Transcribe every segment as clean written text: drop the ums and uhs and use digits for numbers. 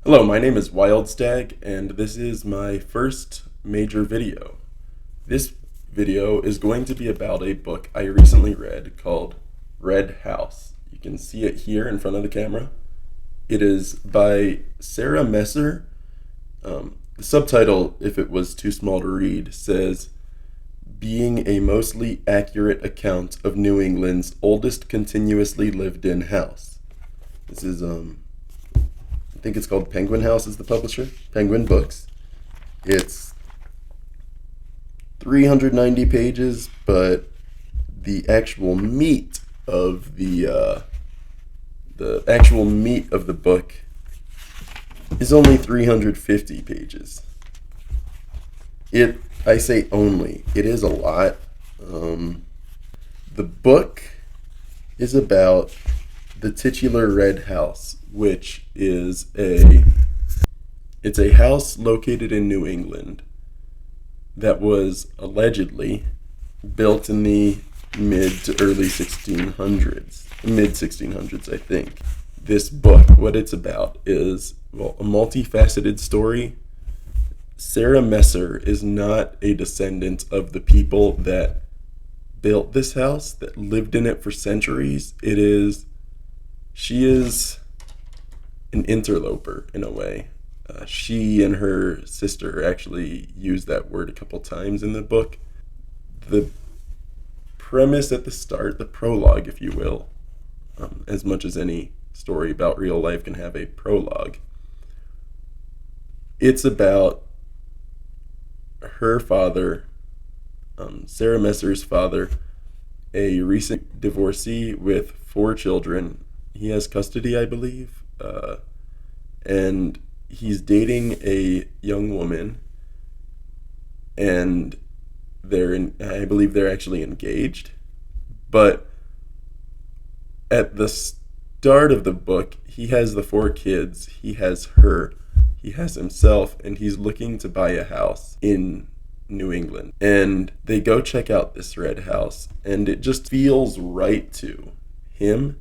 Hello, my name is Wildstag, and this is my first major video. This video is going to be about a book I recently read called Red House. You can see it here in front of the camera. It is by Sarah Messer. The subtitle, if it was too small to read, says, "Being a mostly accurate account of New England's oldest continuously lived in house." This is I think it's called Penguin House is the publisher. Penguin Books. It's 390 pages, but the actual meat of the actual meat of the book is only 350 pages. I say only. It is a lot. The book is about the titular Red House, which is it's a house located in New England that was allegedly built in the mid to early 1600s, mid 1600s, I think. This book, what it's about is, well, a multifaceted story. Sarah Messer is not a descendant of the people that built this house, that lived in it for centuries. She is an interloper in a way. She and her sister actually use that word a couple times in the book. The premise at the start, the prologue, if you will, as much as any story about real life can have a prologue, it's about her father, Sarah Messer's father, a recent divorcee with 4 children. He has custody, I believe, and he's dating a young woman, and I believe they're actually engaged. But at the start of the book, he has the 4 kids, he has her, he has himself, and he's looking to buy a house in New England. And they go check out this red house, and it just feels right to him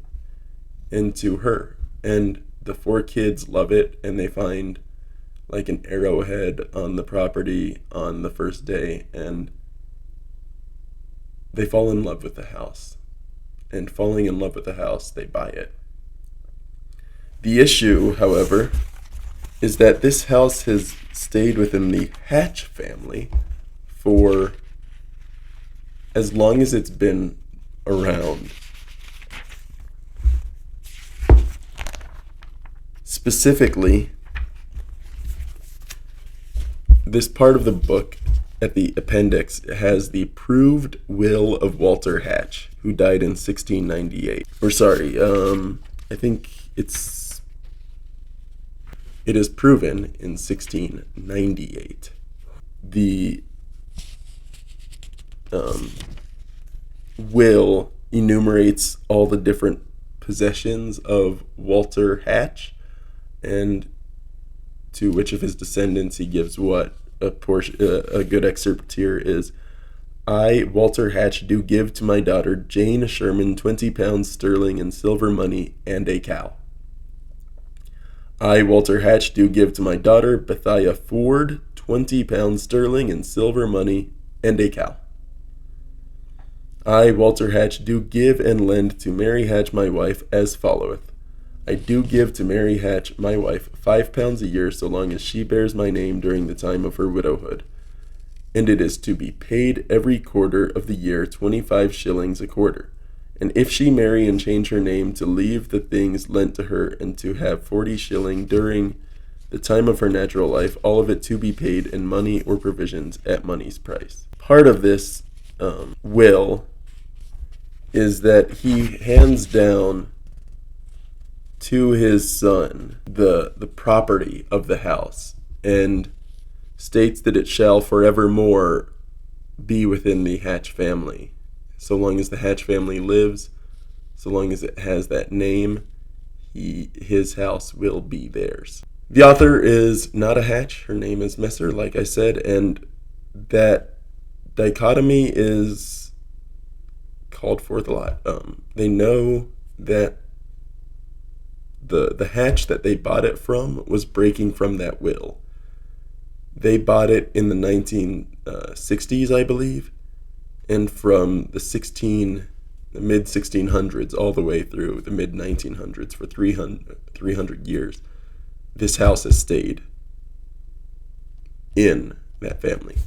and to her. And the 4 kids love it, and they find like an arrowhead on the property on the first day, and they fall in love with the house. And falling in love with the house, they buy it. The issue, however, is that this house has stayed within the Hatch family for as long as it's been around. Specifically, this part of the book at the appendix has the proved will of Walter Hatch, who died in 1698. I think it is proven in 1698. The will enumerates all the different possessions of Walter Hatch, and to which of his descendants he gives what. A good excerpt here is, "I, Walter Hatch, do give to my daughter Jane Sherman 20 pounds sterling in silver money and a cow. I, Walter Hatch, do give to my daughter Bethiah Ford 20 pounds sterling in silver money and a cow. I, Walter Hatch, do give and lend to Mary Hatch my wife as followeth. I do give to Mary Hatch my wife 5 pounds a year so long as she bears my name during the time of her widowhood. And it is to be paid every quarter of the year 25 shillings a quarter. And if she marry and change her name, to leave the things lent to her, and to have 40 shilling during the time of her natural life, all of it to be paid in money or provisions at money's price." Part of this will is that he hands down to his son the property of the house, and states that it shall forevermore be within the Hatch family. So long as the Hatch family lives, so long as it has that name, his house will be theirs. The author is not a Hatch. Her name is Messer, like I said, and that dichotomy is called forth a lot. They know that the hatch that they bought it from was breaking from that will. They bought it in the 1960s, I believe, and from the mid 1600s all the way through the mid 1900s for 300 years, this house has stayed in that family.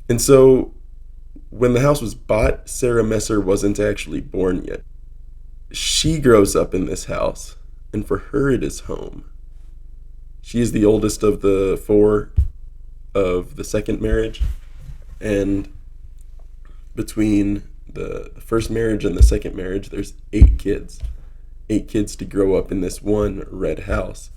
And so when the house was bought, Sarah Messer wasn't actually born yet. She grows up in this house, and for her it is home. She is the oldest of the four of the second marriage, and between the first marriage and the second marriage, there's 8 kids. 8 kids to grow up in this one red house.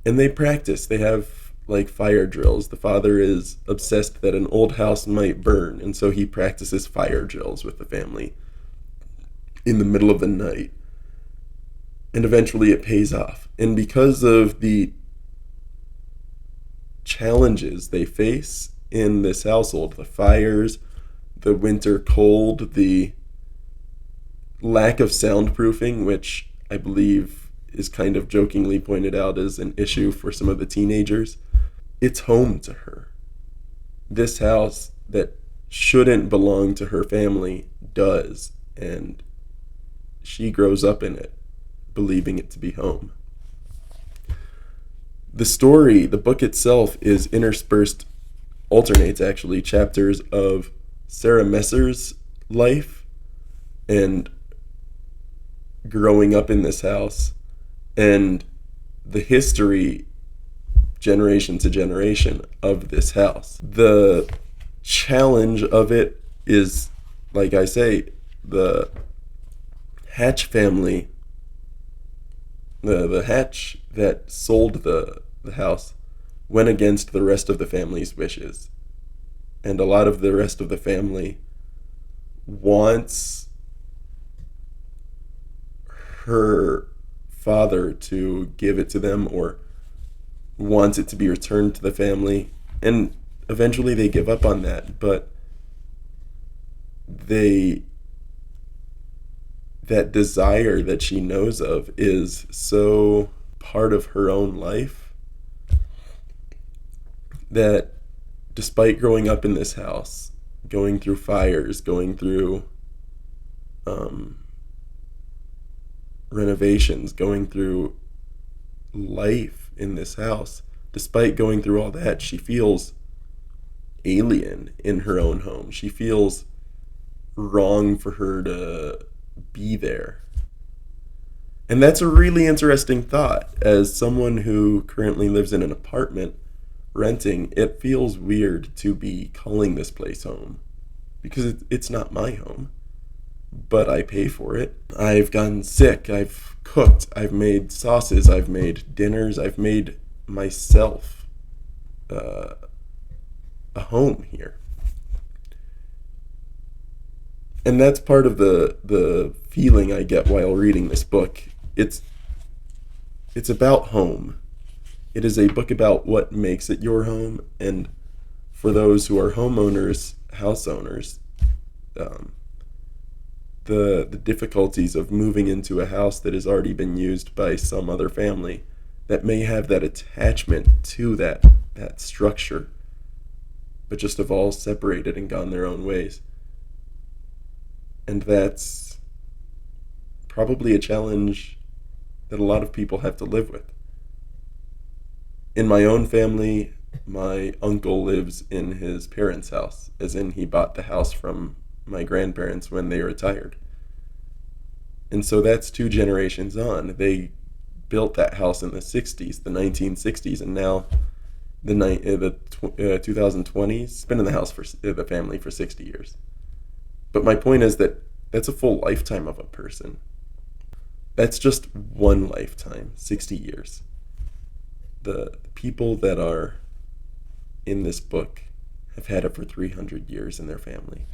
And they practice. They have like fire drills. The father is obsessed that an old house might burn, and so he practices fire drills with the family in the middle of the night. And eventually it pays off. And because of the challenges they face in this household, the fires, the winter cold, the lack of soundproofing, which I believe is kind of jokingly pointed out as an issue for some of the teenagers, it's home to her. This house that shouldn't belong to her family does, and she grows up in it, believing it to be home. The story, the book itself, is alternates actually, chapters of Sarah Messer's life and growing up in this house, and the history, generation to generation, of this house. The challenge of it is, like I say, the Hatch family, the Hatch that sold the house went against the rest of the family's wishes. And a lot of the rest of the family wants her father to give it to them, or wants it to be returned to the family. And eventually they give up on that, but that desire that she knows of is so part of her own life that despite growing up in this house, going through fires, going through renovations, going through life in this house, despite going through all that, she feels alien in her own home. She feels wrong for her to be there. And that's a really interesting thought. As someone who currently lives in an apartment renting, it feels weird to be calling this place home, because it's not my home, but I pay for it. I've gotten sick, I've cooked, I've made sauces, I've made dinners, I've made myself a home here. And that's part of the feeling I get while reading this book. It's about home. It is a book about what makes it your home, and for those who are homeowners, house owners, the difficulties of moving into a house that has already been used by some other family that may have that attachment to that structure, but just have all separated and gone their own ways. And that's probably a challenge that a lot of people have to live with. In my own family, my uncle lives in his parents' house, as in he bought the house from my grandparents when they retired. And so that's 2 generations on. They built that house in the 60s, the 1960s, and now the 2020s. It's been in the house for the family for 60 years. But my point is that that's a full lifetime of a person. That's just one lifetime, 60 years. The people that are in this book have had it for 300 years in their family.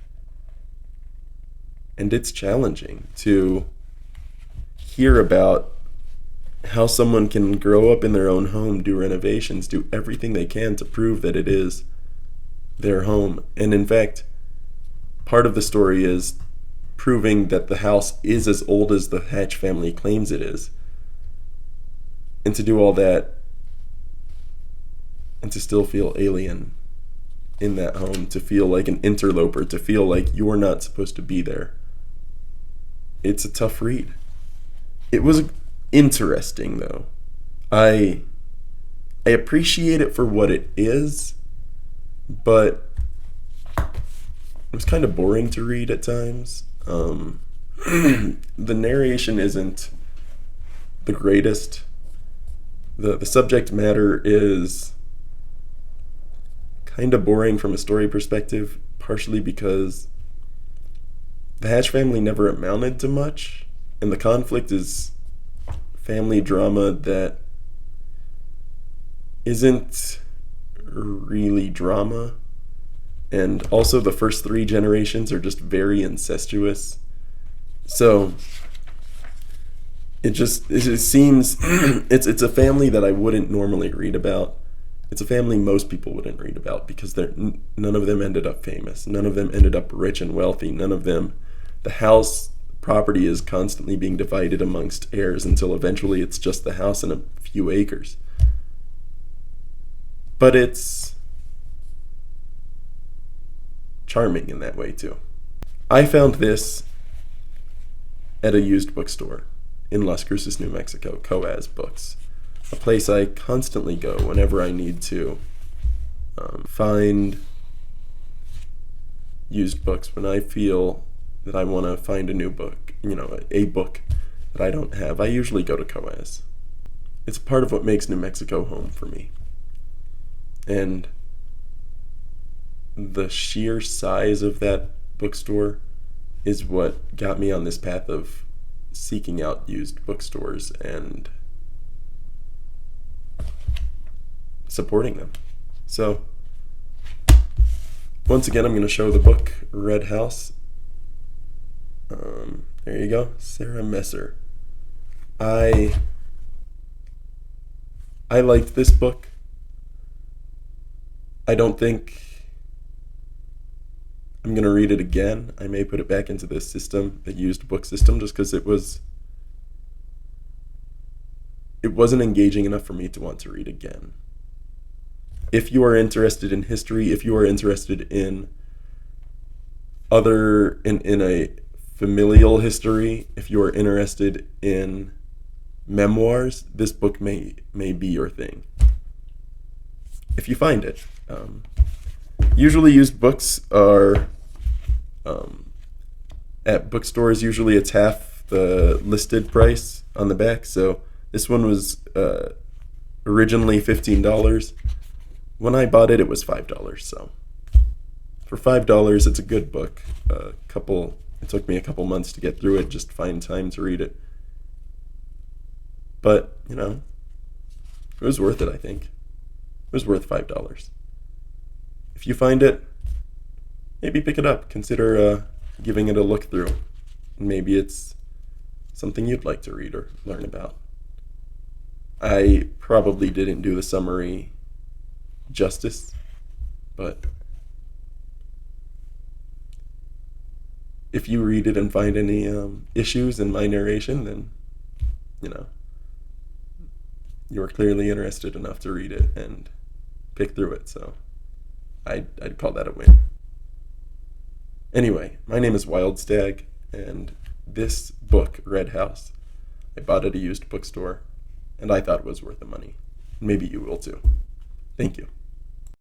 And it's challenging to hear about how someone can grow up in their own home, do renovations, do everything they can to prove that it is their home. And in fact, part of the story is proving that the house is as old as the Hatch family claims it is. And to do all that and to still feel alien in that home, to feel like an interloper, to feel like you're not supposed to be there. It's a tough read. It was interesting though. I appreciate it for what it is, but it was kind of boring to read at times. The narration isn't the greatest. The subject matter is kind of boring from a story perspective, partially because the Hatch family never amounted to much, and the conflict is family drama that isn't really drama. And also the first 3 generations are just very incestuous. So it seems it's a family that I wouldn't normally read about. It's a family most people wouldn't read about because none of them ended up famous. None of them ended up rich and wealthy. None of them, the house property is constantly being divided amongst heirs until eventually it's just the house and a few acres. But it's charming in that way too. I found this at a used bookstore in Las Cruces, New Mexico, Coaz Books, a place I constantly go whenever I need to find used books, when I feel that I want to find a new book, a book that I don't have. I usually go to Coaz. It's part of what makes New Mexico home for me. And the sheer size of that bookstore is what got me on this path of seeking out used bookstores and supporting them. So, once again, I'm going to show the book, Red House. There you go, Sarah Messer. I liked this book. I don't think I'm going to read it again. I may put it back into this system, the used book system, just because it wasn't engaging enough for me to want to read again. If you are interested in history, if you are interested in a familial history, if you are interested in memoirs, this book may be your thing. If you find it. Usually used books are at bookstores, usually it's half the listed price on the back. So this one was originally $15. When I bought it, it was $5. So for $5, it's a good book. It took me a couple months to get through it, just find time to read it. But, it was worth it, I think. It was worth $5. If you find it, maybe pick it up. Consider giving it a look through. Maybe it's something you'd like to read or learn about. I probably didn't do the summary justice, but if you read it and find any issues in my narration, then, you are clearly interested enough to read it and pick through it, so I'd call that a win. Anyway, my name is Wild Stag, and this book, Red House, I bought at a used bookstore, and I thought it was worth the money. Maybe you will too. Thank you.